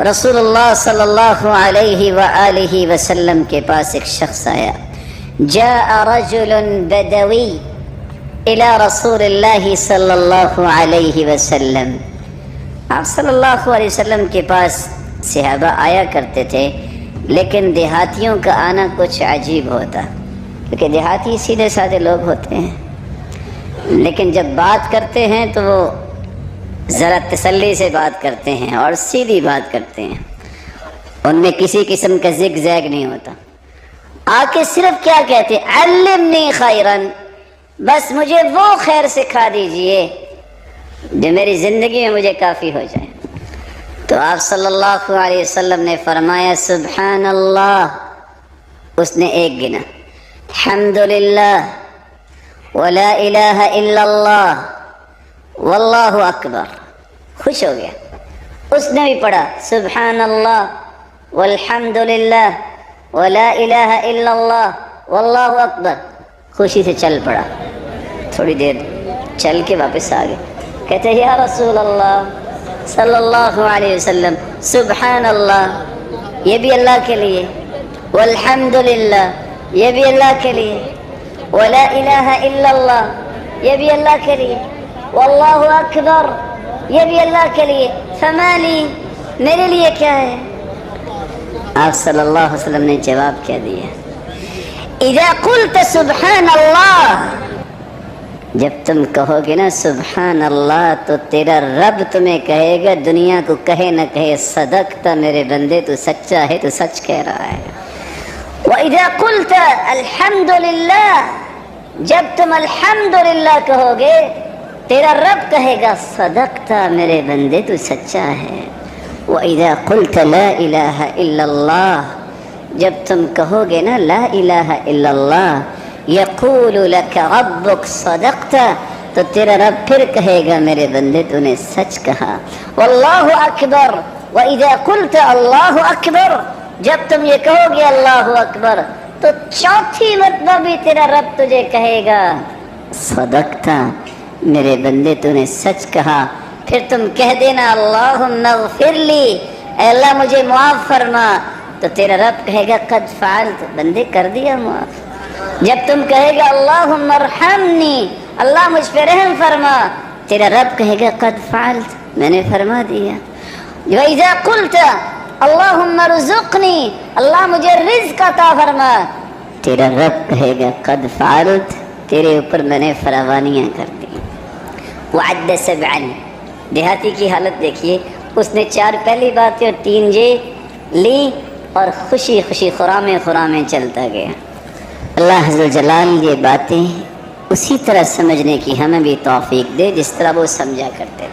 رسول اللہ صلی اللہ علیہ وآلہ وسلم کے پاس ایک شخص آیا. جاء رجل بدوی الى رسول اللہ صلی اللہ علیہ وسلم. آپ صلی اللہ علیہ وسلم کے پاس صحابہ آیا کرتے تھے، لیکن دیہاتیوں کا آنا کچھ عجیب ہوتا، کیونکہ دیہاتی سیدھے سادے لوگ ہوتے ہیں، لیکن جب بات کرتے ہیں تو وہ ذرا تسلی سے بات کرتے ہیں اور سیدھی بات کرتے ہیں. ان میں کسی قسم کا زگ زیگ نہیں ہوتا. آ کے صرف کیا کہتے ہیں؟ علمنی خیرن، بس مجھے وہ خیر سکھا دیجئے جو میری زندگی میں مجھے کافی ہو جائے. تو آپ صلی اللہ علیہ وسلم نے فرمایا سبحان اللہ. اس نے ایک گنا، الحمدللہ ولا الہ الا اللہ واللہ اکبر. خوش ہو گیا. اس نے بھی پڑھا سبحان اللہ والحمدللہ ولا الہ الا اللہ واللہ اکبر. خوشی سے چل پڑا. تھوڑی دیر چل کے واپس آ گئے. کہتے ہیں یا رسول اللہ صلی اللہ علیہ وسلم سبحان اللہ یہ بھی اللہ کے لیے، والحمدللہ یہ بھی اللہ کے لیے، ولا الہ الا اللہ یہ بھی اللہ کے لیے، واللہ اکبر یہ بھی اللہ کے لیے، فما لی میرے لیے کیا ہے؟ آپ صلی اللہ علیہ وسلم نے جواب کیا دیا؟ اذا قلت سبحان اللہ، جب تم کہو گے نا سبحان اللہ تو تیرا رب تمہیں کہے گا، دنیا کو کہے نہ کہے صدقت میرے بندے، تو سچا ہے، تو سچ کہہ رہا ہے. وَإِذَا قُلْتَ الْحَمْدُ لِلَّهِ، جب تم الحمدللہ کہو گے تیرا رب کہے گا صدقت میرے بندے، تو سچا ہے. وَإِذَا قُلْتَ لَا إِلَهَ إِلَّا اللَّهِ، جب تم کہو گے نا لا الہ الا اللہ یقول لک ربک صدقت، تو تیرا رب پھر کہے گا میرے بندے تو نے سچ کہا. واللہ اکبر، وَإِذَا قُلْتَ اللہ اکبر، جب تم یہ کہو گے اللہ اکبر تو چوتھی مرتبہ بھی تیرا رب تجھے کہے گا صدقت میرے بندے تو نے سچ کہا. پھر تم کہہ دینا اللہم اغفر لی، اے اللہ مجھے معاف فرما، تو تیرا رب کہے گا قد فعلت، بندے کر دیا معاف. جب تم کہے گا اللہم ارحمنی، اللہ مجھ پہ رحم فرما، تیرا رب کہے گا قد فعلت، میں نے فرما دیا. وَإِذَا قُلْتَ اللہم ارزقنی، اللہ مجھے رزق عطا فرما، تیرا رب کہے گا قد فعلت، تیرے اوپر میں نے فراوانیاں کر دی. وعد سبعا، دیہاتی کی حالت دیکھیے، اس نے 4 پہلی باتیں اور 3 جے لی اور خوشی خوشی خرامے خرامے چلتا گیا. اللہ عز و جلال یہ باتیں اسی طرح سمجھنے کی ہمیں بھی توفیق دے جس طرح وہ سمجھا کرتے تھے.